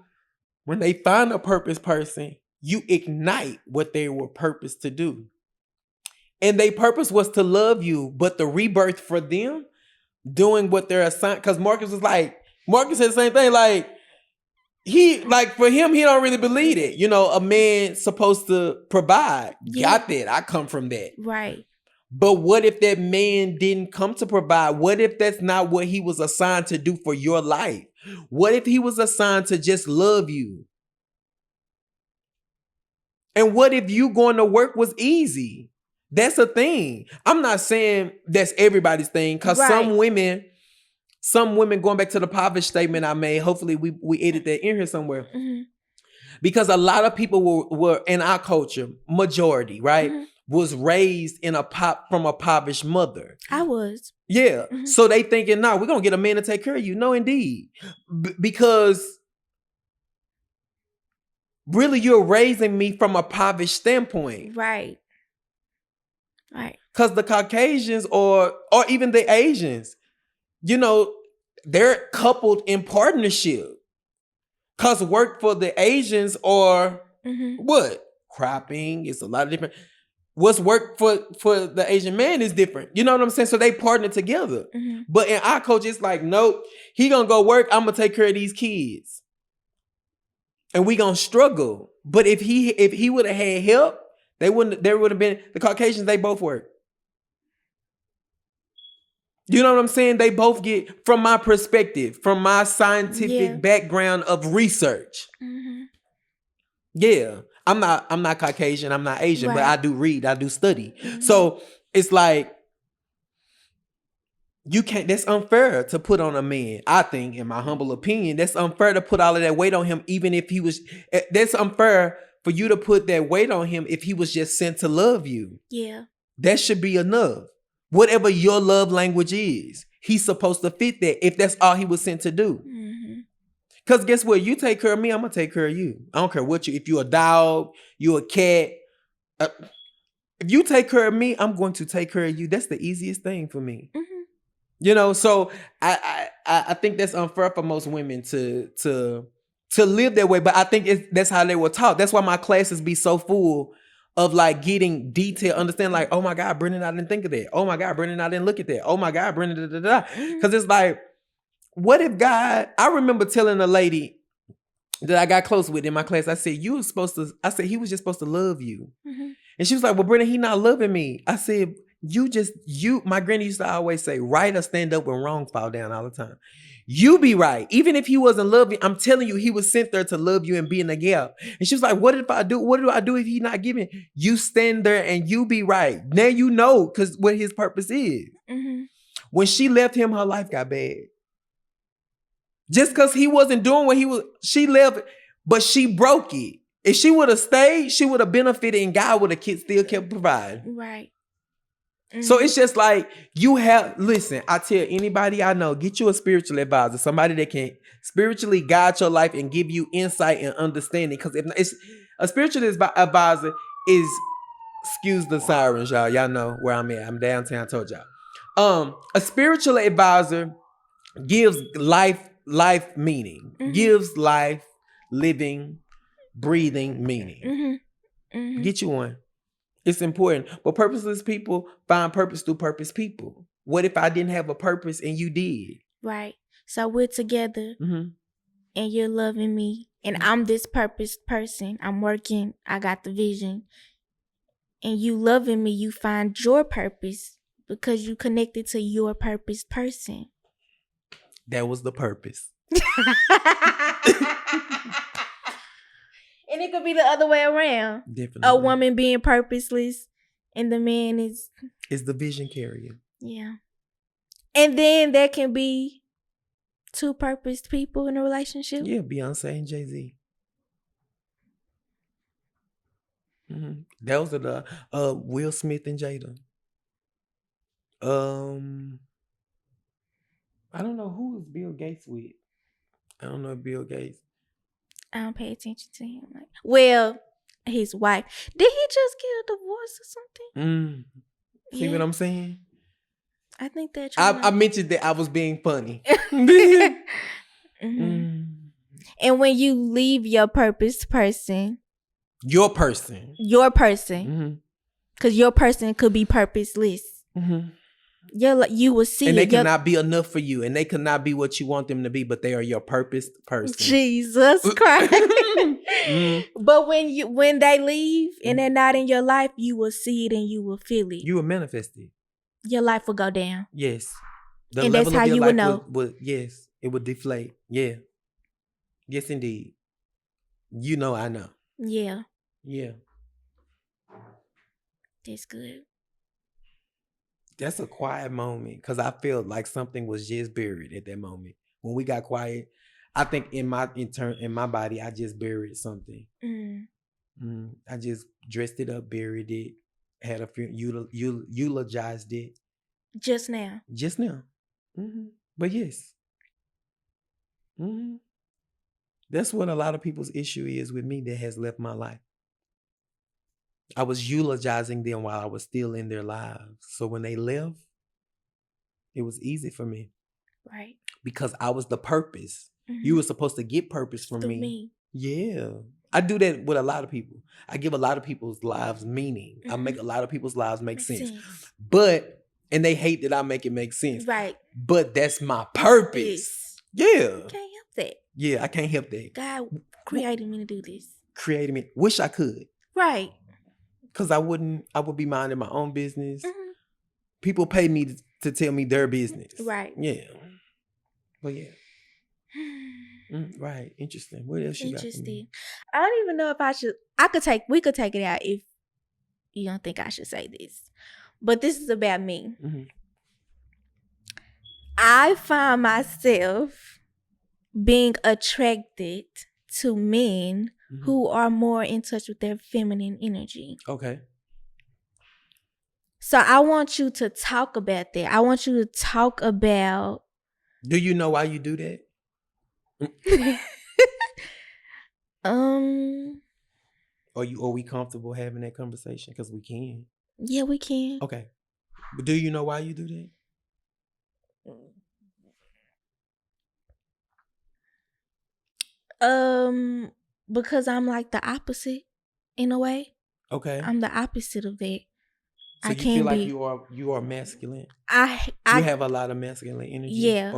when they find a purpose person, you ignite what they were purposed to do. And their purpose was to love you, but the rebirth for them, doing what they're assigned, because Marcus said the same thing, for him, he don't really believe it. A man supposed to provide. Yeah. Got that. I come from that. Right. But what if that man didn't come to provide? What if that's not what he was assigned to do for your life? What if he was assigned to just love you? And what if you going to work was easy? That's a thing. I'm not saying that's everybody's thing, because some women, going back to the poverty statement I made, hopefully we edit that in here somewhere. Mm-hmm. Because a lot of people were in our culture, majority, right, was raised from a impoverished mother. I was. Yeah. Mm-hmm. So they thinking, no, we're going to get a man to take care of you. No, indeed. Because really you're raising me from a impoverished standpoint. Right. Right. Because the Caucasians or even the Asians, you know, they're coupled in partnership. Because work for the Asians or what? Cropping. It's a lot of different. What's work for the Asian man is different. You know what I'm saying? So they partner together. Mm-hmm. But in our culture, it's like, nope, he gonna go work. I'm gonna take care of these kids. And we gonna struggle. But if he would have had help, there would have been the Caucasians, they both work. You know what I'm saying? They both get, from my perspective, from my scientific background of research. Mm-hmm. Yeah. I'm not Caucasian, I'm not Asian, but I do read, I do study. Mm-hmm. So it's like, that's unfair to put on a man. I think, in my humble opinion, that's unfair to put all of that weight on him, even if that's unfair for you to put that weight on him if he was just sent to love you. Yeah. That should be enough. Whatever your love language is, he's supposed to fit that if that's all he was sent to do. Mm-hmm. Because guess what? You take care of me, I'm going to take care of you. I don't care if you're a dog, you're a cat. If you take care of me, I'm going to take care of you. That's the easiest thing for me. Mm-hmm. You know, so I think that's unfair for most women to live that way. But I think that's how they were taught. That's why my classes be so full of like getting detail, understand like, oh my God, Brennen, I didn't think of that. Oh my God, Brennen, I didn't look at that. Oh my God, Brennen, da, da, da. Because it's like, what if God, I remember telling a lady that I got close with in my class, I said, he was just supposed to love you. Mm-hmm. And she was like, well, Brennen, he not loving me. I said, my granny used to always say, right or stand up when wrong fall down all the time. You be right. Even if he wasn't loving, I'm telling you, he was sent there to love you and be in the gap. And she was like, what do I do if he not giving? You stand there and you be right. Now you know because what his purpose is. Mm-hmm. When she left him, her life got bad. Just because he wasn't doing she left, but she broke it. If she would have stayed, she would have benefited and God would have still kept providing. Right. Mm-hmm. So it's just like listen, I tell anybody I know, get you a spiritual advisor, somebody that can spiritually guide your life and give you insight and understanding. Because if it's a spiritual advisor is, excuse the sirens, y'all know where I'm at. I'm downtown, I told y'all. A spiritual advisor gives life meaning, gives life, living, breathing meaning. Mm-hmm. Mm-hmm. Get you one. It's important. But purposeless people find purpose through purpose people. What if I didn't have a purpose and you did? Right. So we're together and you're loving me and I'm this purpose person. I'm working. I got the vision. And you loving me, you find your purpose because you connected to your purpose person. That was the purpose. And it could be the other way around. Definitely. A woman being purposeless and the man is the vision carrier. Yeah. And then there can be two purposed people in a relationship. Yeah, Beyonce and Jay-Z. Mm-hmm. Those are the Will Smith and Jada. I don't know who is Bill Gates with. I don't know if Bill Gates. I don't pay attention to him. Well, his wife. Did he just get a divorce or something? See what I'm saying? I think that I mentioned that I was being funny. And when you leave your purpose person. Your person. Because your person could be purposeless. Mm-hmm. You will see And it. they cannot be enough for you. And they cannot be what you want them to be, but they are your purpose person. Jesus Christ. Mm-hmm. But when they leave and they're not in your life, you will see it and you will feel it. You will manifest it. Your life will go down. Yes. And that's how you will know. Yes, it would deflate. Yeah. Yes, indeed. You know, I know. Yeah. Yeah. That's good. That's a quiet moment because I felt like something was just buried at that moment. When we got quiet, I think in my body, I just buried something. I just dressed it up, buried it, had a few eulogized it. Just now. But yes. That's what a lot of people's issue is with me that has left my life. I was eulogizing them while I was still in their lives. So when they left, it was easy for me. Right. Because I was the purpose. You were supposed to get purpose from me. Yeah. I do that with a lot of people. I give a lot of people's lives meaning. I make a lot of people's lives make sense. And they hate that I make it make sense. Right. But that's my purpose. Yeah. You can't help that. Yeah, I can't help that. God created me to do this. Created me. Wish I could. Right. Because I would be minding my own business. People pay me to tell me their business. Right. Yeah. But yeah. Right. Interesting. What else you got for me? I don't even know if we could take it out if you don't think I should say this. But this is about me. I find myself being attracted to men who are more in touch with their feminine energy. Okay. So I want you to talk about that. I want you to talk about. Do you know why you do that? Are we comfortable having that conversation? Because we can. Yeah, we can. Okay. But do you know why you do that? Because I'm like the opposite in a way. Okay. I'm the opposite of that. So you feel like you are masculine? I have a lot of masculine energy? Yeah.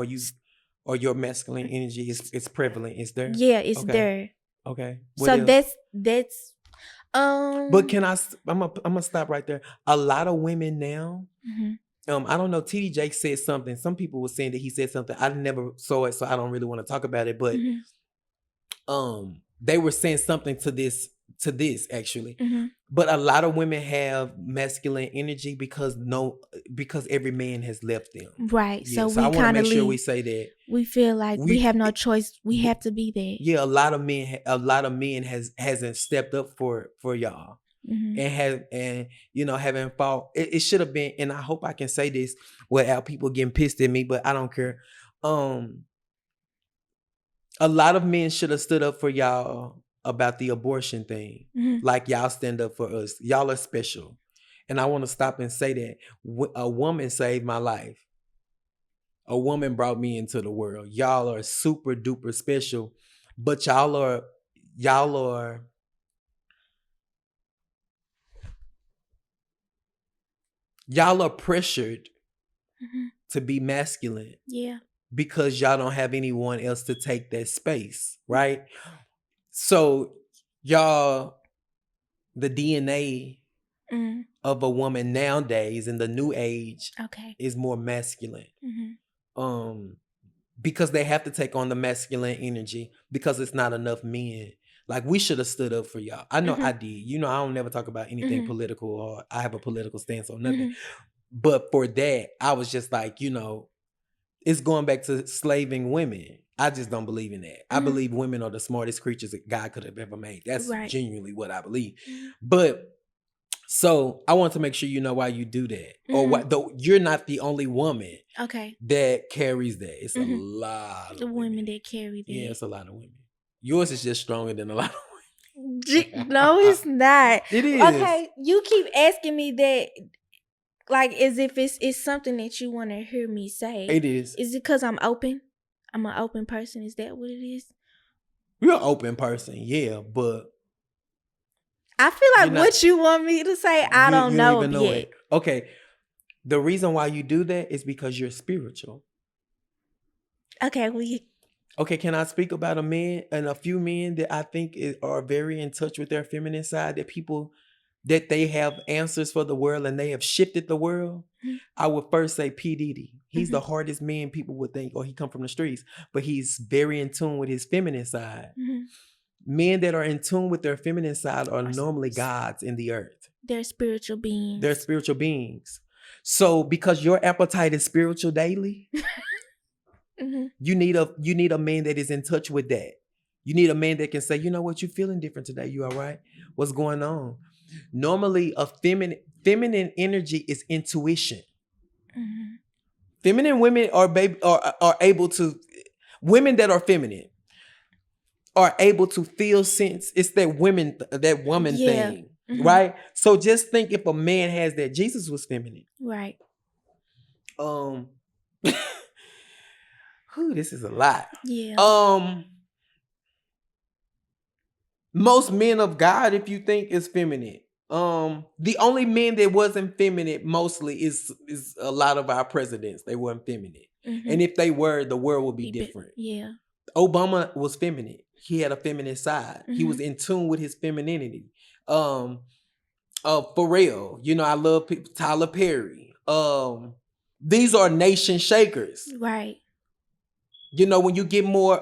Or your masculine energy is prevalent. It's there? Yeah, it's there. Okay. So else? that's But I'm gonna stop right there. A lot of women now, I don't know, TD Jake said something. Some people were saying that he said something. I never saw it, so I don't really want to talk about it. But they were saying something to this actually. But a lot of women have masculine energy because every man has left them. Right. Yeah, so I we want to kind of make sure we say that. We feel like we have no choice. We have to be there. Yeah, a lot of men hasn't stepped up for y'all. And haven't fought. It should have been, and I hope I can say this without people getting pissed at me, but I don't care. A lot of men should have stood up for y'all about the abortion thing. Like, y'all stand up for us. Y'all are special. And I want to stop and say that a woman saved my life. A woman brought me into the world. Y'all are super duper special, but y'all are pressured to be masculine. Yeah. Because y'all don't have anyone else to take that space, right? So y'all, the DNA of a woman nowadays in the new age is more masculine. Because they have to take on the masculine energy because it's not enough men. Like, we should have stood up for y'all. I know I did. I don't never talk about anything political or I have a political stance on nothing. But for that, I was just like, it's going back to slaving women. I just don't believe in that. I believe women are the smartest creatures that God could have ever made. That's genuinely what I believe. But so I want to make sure you know why you do that. Or why, though you're not the only woman that carries that. It's a lot of women that carry that. Yeah, it's a lot of women. Yours is just stronger than a lot of women. No, it's not. It is. Okay, you keep asking me that like as if it's something that you want to hear me say. It is. Is it because I'm open? I'm an open person. Is that what it is? You're an open person, yeah, but I feel like what you want me to say, I don't know yet. Okay. The reason why you do that is because you're spiritual. Okay, Okay, can I speak about a man and a few men that I think are very in touch with their feminine side, that they have answers for the world and they have shifted the world? Mhm. I would first say P. Diddy. He's the hardest man people would think, he come from the streets, but he's very in tune with his feminine side. Men that are in tune with their feminine side are normally gods in the earth. They're spiritual beings. They're spiritual beings. So because your appetite is spiritual daily, you need a man that is in touch with that. You need a man that can say, you know what, you're feeling different today. You all right? What's going on? Normally, a feminine energy is intuition. Feminine women are able to. Women that are feminine are able to feel sense. It's that woman thing, right? So just think if a man has that. Jesus was feminine, right? This is a lot. Yeah. Most men of God, if you think, is feminine. The only men that wasn't feminine mostly is a lot of our presidents. They weren't feminine. And if they were, the world would be different. Yeah. Obama was feminine. He had a feminine side. He was in tune with his femininity. Pharrell, I love people. Tyler Perry. These are nation shakers. Right. When you get more,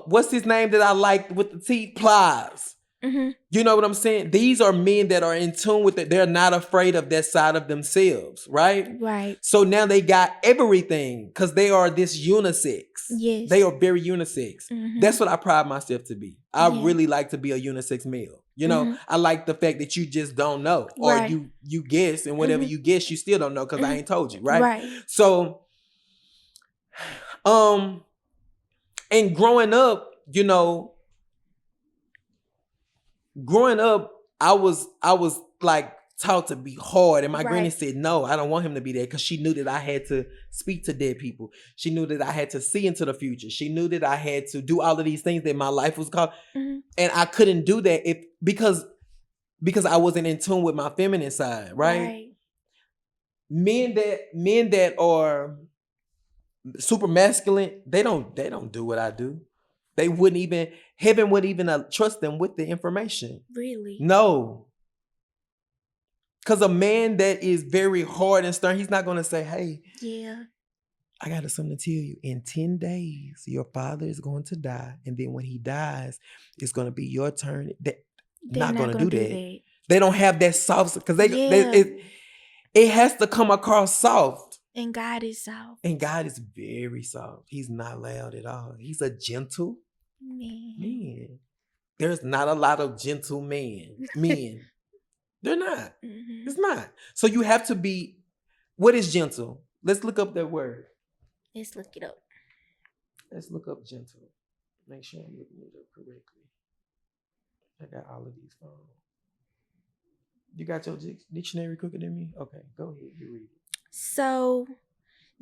what's his name that I like with the teeth? Plies. You know what I'm saying? These are men that are in tune with it. They're not afraid of that side of themselves, right? Right. So now they got everything because they are this unisex. Yes. They are very unisex. That's what I pride myself to be. I really like to be a unisex male. I like the fact that you just don't know. Or you guess, and whatever you guess, you still don't know because I ain't told you, right? Right. So, and growing up, I was like taught to be hard, and my granny said, no, I don't want him to be there, because she knew that I had to speak to dead people. She knew that I had to see into the future. She knew that I had to do all of these things that my life was called, and I couldn't do that because I wasn't in tune with my feminine side, right? Men that are super masculine, they don't do what I do. Heaven wouldn't even trust them with the information. Really? No. Because a man that is very hard and stern, he's not going to say, hey, I got something to tell you. In 10 days, your father is going to die. And then when he dies, it's going to be your turn. They're not going to do that. They don't have that soft, because it has to come across soft. And God is soft. And God is very soft. He's not loud at all. He's a gentle man. There's not a lot of gentle men. They're not. It's not. So you have to be. What is gentle? Let's look up that word. Let's look it up. Let's look up gentle. Make sure I'm looking it up correctly. I got all of these phones. You got your dictionary quicker than me? Okay, go ahead. You read it. So,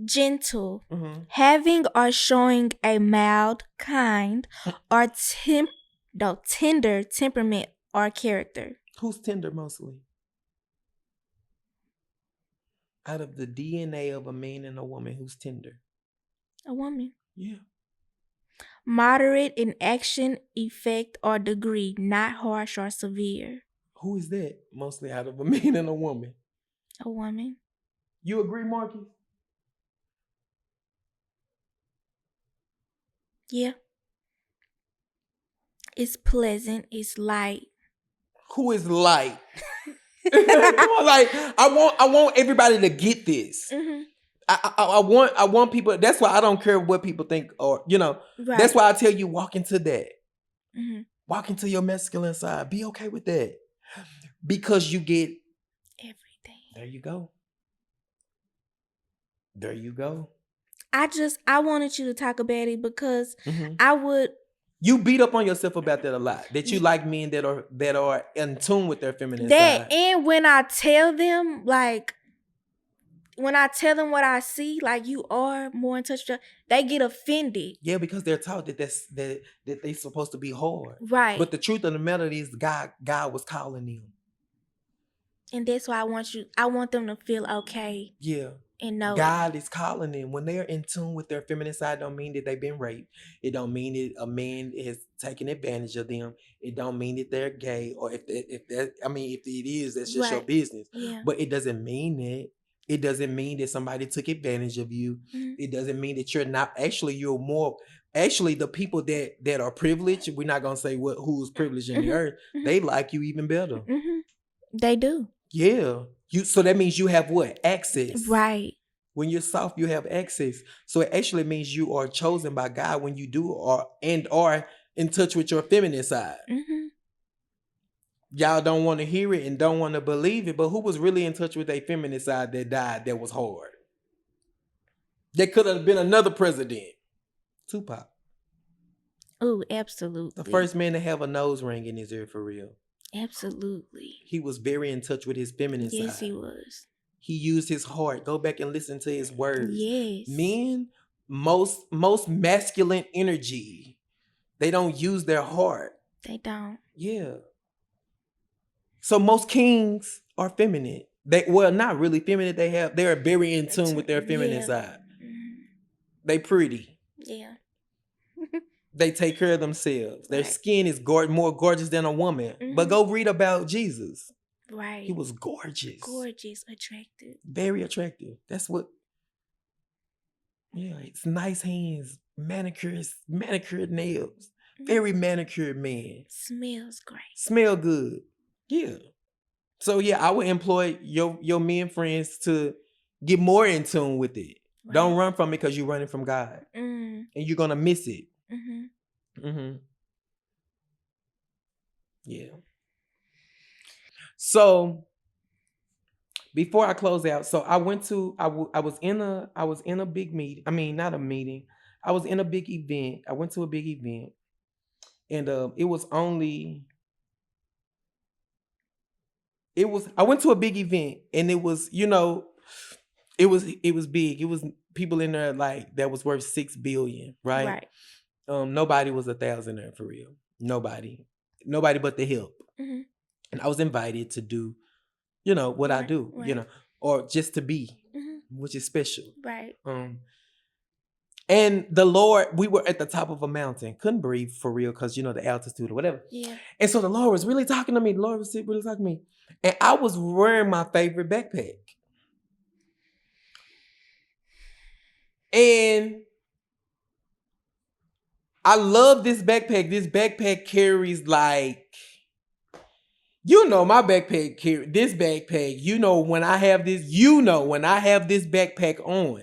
gentle, having or showing a mild, kind, or tender temperament or character. Who's tender mostly? Out of the DNA of a man and a woman, who's tender? A woman. Yeah. Moderate in action, effect, or degree, not harsh or severe. Who is that? Mostly out of a man and a woman. A woman. You agree, Marky? Yeah. It's pleasant. It's light. Who is light? Like, I want everybody to get this. I want people. That's why I don't care what people think, or That's why I tell you, walk into that. Walk into your masculine side. Be okay with that, because you get everything. There you go. There you go. I wanted you to talk about it because I would. You beat up on yourself about that a lot. That you like men that are in tune with their feminine side. And when I tell them, like, when I tell them what I see, like, you are more in touch with, they get offended. Yeah, because they're taught that they're supposed to be hard. Right. But the truth of the matter is, God was calling them. And that's why I want them to feel okay. Yeah. And know God is calling them. When they're in tune with their feminine side, don't mean that they've been raped. It don't mean that a man has taken advantage of them. It don't mean that they're gay, or if it is, that's just your Right. business. Yeah. But it doesn't mean that. It doesn't mean that somebody took advantage of you. Mhm. It doesn't mean that you're not. Actually, you're more. Actually, the people that are privileged, we're not gonna say who's privileged in the Mhm. earth. Mhm. They like you even better. Mhm. They do. Yeah. So that means you have what? Access. Right. When you're soft, you have access. So it actually means you are chosen by God when you do are in touch with your feminine side. Mhm. Y'all don't want to hear it and don't want to believe it, but who was really in touch with their feminine side that died that was hard? There could have been another president. Tupac. Oh, absolutely. The first man to have a nose ring in his ear for real. Absolutely. He was very in touch with his feminine side. Yes, he was. He used his heart. Go back and listen to his words. Yes. Men, most masculine energy, they don't use their heart. They don't. Yeah. So most kings are feminine. Not really feminine. They're very in tune with their feminine side. Mhm. They pretty. Yeah. They take care of themselves. Their Right. skin is more gorgeous than a woman. Mhm. But go read about Jesus. Right. He was gorgeous. Gorgeous, attractive. Very attractive. That's what. Yeah, it's nice hands, manicured nails. Very manicured man. Smells great. Smell good. Yeah. So yeah, I would employ your men friends to get more in tune with it. Right. Don't run from it because you're running from God. Mm. And you're gonna miss it. Mm-hmm. Mm-hmm. Yeah. So before I close out, so I went to I was in a big meeting. I mean, not a meeting. I was in a big event. I went to a big event, and I went to a big event, and it was it was big. It was people in there like that was worth $6 billion, right? Nobody was 1,000 there for real. Nobody but the help. Mm-hmm. And I was invited to do, what I do, or just to be, which is special. Right. And the Lord, we were at the top of a mountain, couldn't breathe for real because, the altitude or whatever. Yeah. And so the Lord was really talking to me. The Lord was really talking to me. And I was wearing my favorite backpack. And I love this backpack. This backpack carries my backpack this backpack, when I have this, when I have this backpack on,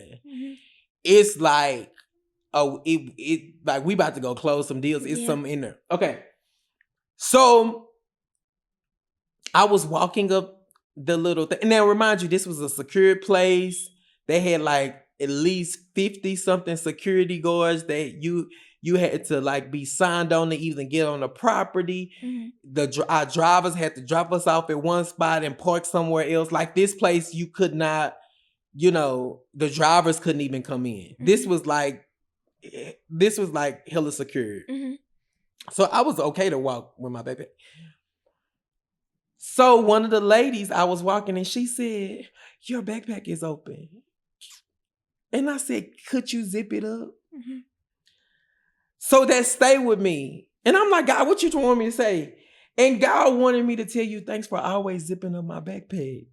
it's like, it like we about to go close some deals. It's something in there. Okay. So I was walking up the little thing. And now remind you, this was a secured place. They had like at least 50 something security guards that you had to be signed on to even get on the property. Mm-hmm. Our drivers had to drop us off at one spot and park somewhere else. Like this place, you could not, the drivers couldn't even come in. Mm-hmm. This was like hella secured. Mm-hmm. So I was okay to walk with my backpack. So one of the ladies, I was walking and she said, "Your backpack is open." And I said, "Could you zip it up?" Mm-hmm. So that stayed with me. And I'm like, "God, what you want me to say?" And God wanted me to tell you, thanks for always zipping up my backpack.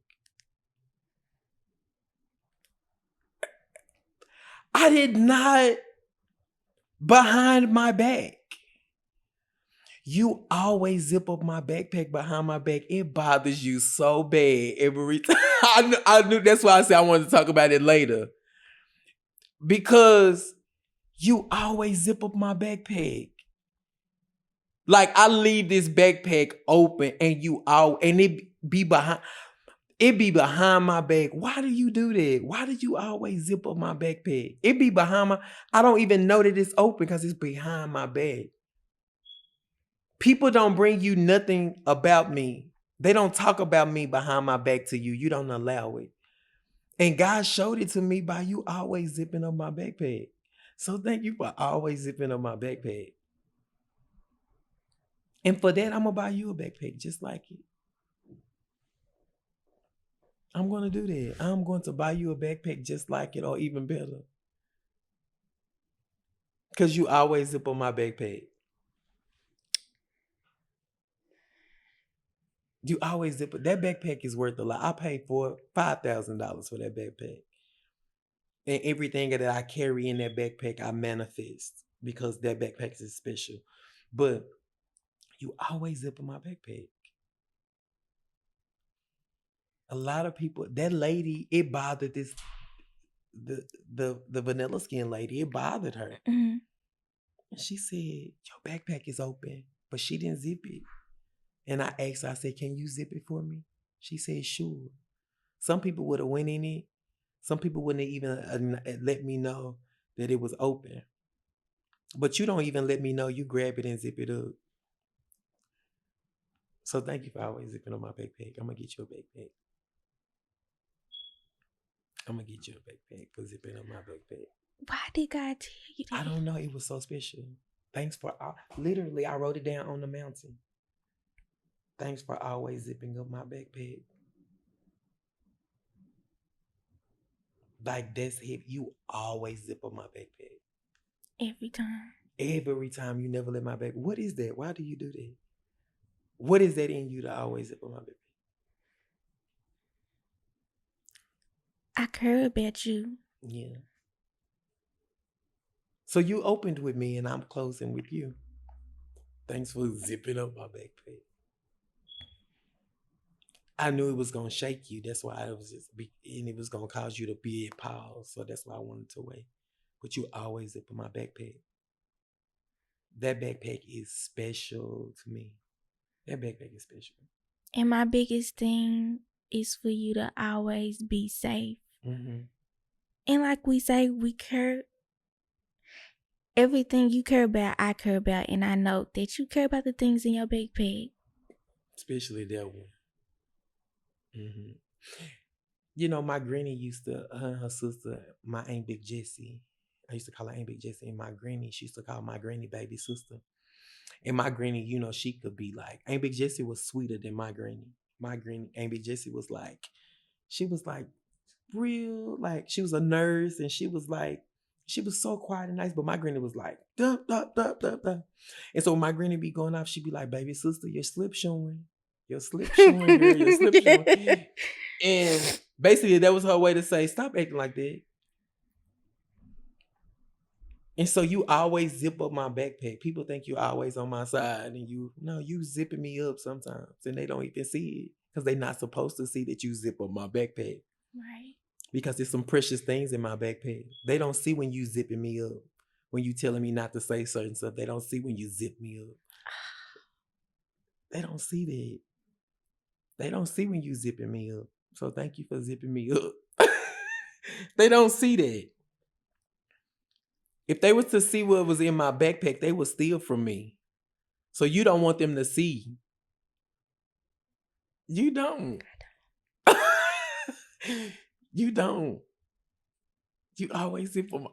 I did not behind my back. You always zip up my backpack behind my back. It bothers you so bad every time. I knew that's why I said I wanted to talk about it later. Because you always zip up my backpack. Like I leave this backpack open and it be behind my back. Why do you do that? Why do you always zip up my backpack? It be behind I don't even know that it's open because it's behind my back. People don't bring you nothing about me. They don't talk about me behind my back to you. You don't allow it. And God showed it to me by you always zipping up my backpack. So thank you for always zipping up my backpack. And for that, I'm going to buy you a backpack just like it. I'm going to do that. I'm going to buy you a backpack just like it or even better. Because you always zip on my backpack. You always zip it. That backpack is worth a lot. I paid for $5,000 for that backpack. And everything that I carry in that backpack, I manifest because that backpack is special. But you always zip in my backpack. A lot of people, that lady, it bothered the vanilla skin lady, it bothered her. Mm-hmm. And she said, your backpack is open, but she didn't zip it. And I asked her, I said, can you zip it for me? She said, sure. Some people would have went in it. Some people wouldn't even let me know that it was open. But you don't even let me know. You grab it and zip it up. So thank you for always zipping on my backpack. I'm going to get you a backpack. I'm going to get you a backpack for zipping on my backpack. Why did God tell you that? I don't know. It was so special. Thanks for, literally, I wrote it down on the mountain. Thanks for always zipping up my backpack. Like, that's it. You always zip up my backpack. Every time. Every time. You never let my backpack. What is that? Why do you do that? What is that in you to always zip up my backpack? I care about you. Yeah. So you opened with me and I'm closing with you. Thanks for zipping up my backpack. I knew it was going to shake you. That's why it was and it was going to cause you to be at pause. So that's why I wanted to wait. But you always zip in my backpack. That backpack is special to me. That backpack is special. And my biggest thing is for you to always be safe. Mm-hmm. And like we say, we care. Everything you care about, I care about. And I know that you care about the things in your backpack. Especially that one. Mm-hmm. You know, my granny used to, her and her sister, my Aunt Big Jessie. I used to call her Aunt Big Jessie. And my granny, she used to call my granny baby sister. And my granny, you know, she could be like, Aunt Big Jessie was sweeter than my granny. My granny, Aunt Big Jessie was like real, like she was a nurse and she was so quiet and nice, but my granny was like, duh, duh, duh, duh, duh. And so when my granny be going off, she'd be like, baby sister, your slip showing. Your slip showing, girl, your slip showing. And basically that was her way to say, stop acting like that. And so you always zip up my backpack. People think you're always on my side and you zipping me up sometimes and they don't even see it because they're not supposed to see that you zip up my backpack. Right. Because there's some precious things in my backpack. They don't see when you zipping me up. When you telling me not to say certain stuff, they don't see when you zip me up. They don't see that. They don't see when you zipping me up. So thank you for zipping me up. They don't see that. If they was to see what was in my backpack, they would steal from me. So you don't want them to see. You don't. You don't. You always zip on my...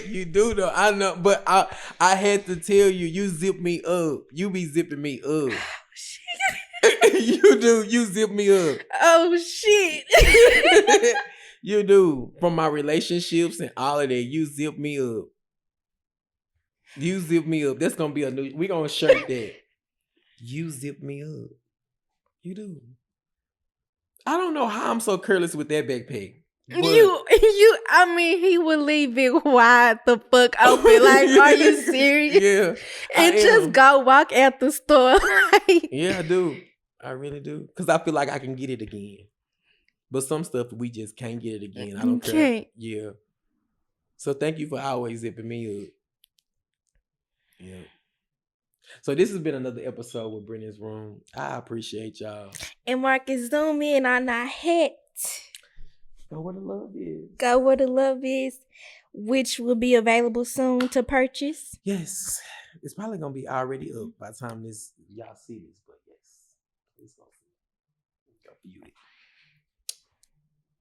You do though. I know. But I had to tell you, you zip me up. You be zipping me up. You do. You zip me up. Oh, shit. You do. From my relationships and all of that, you zip me up. You zip me up. That's going to be a new... We're going to shirt that. You zip me up. You do. I don't know how I'm so careless with that backpack. I mean, he would leave it wide the fuck open. Like, are you serious? Yeah. And just go walk out the store. Yeah, I do. I really do. Because I feel like I can get it again. But some stuff we just can't get it again. I don't care. Yeah. So thank you for always zipping me up. Yeah. So this has been another episode with Brennen's Room. I appreciate y'all. And Marcus, zoom in on our hat. Go where the love is. Go where the love is, which will be available soon to purchase. Yes. It's probably going to be already up by the time y'all see this, but yes. It's going to be up for you.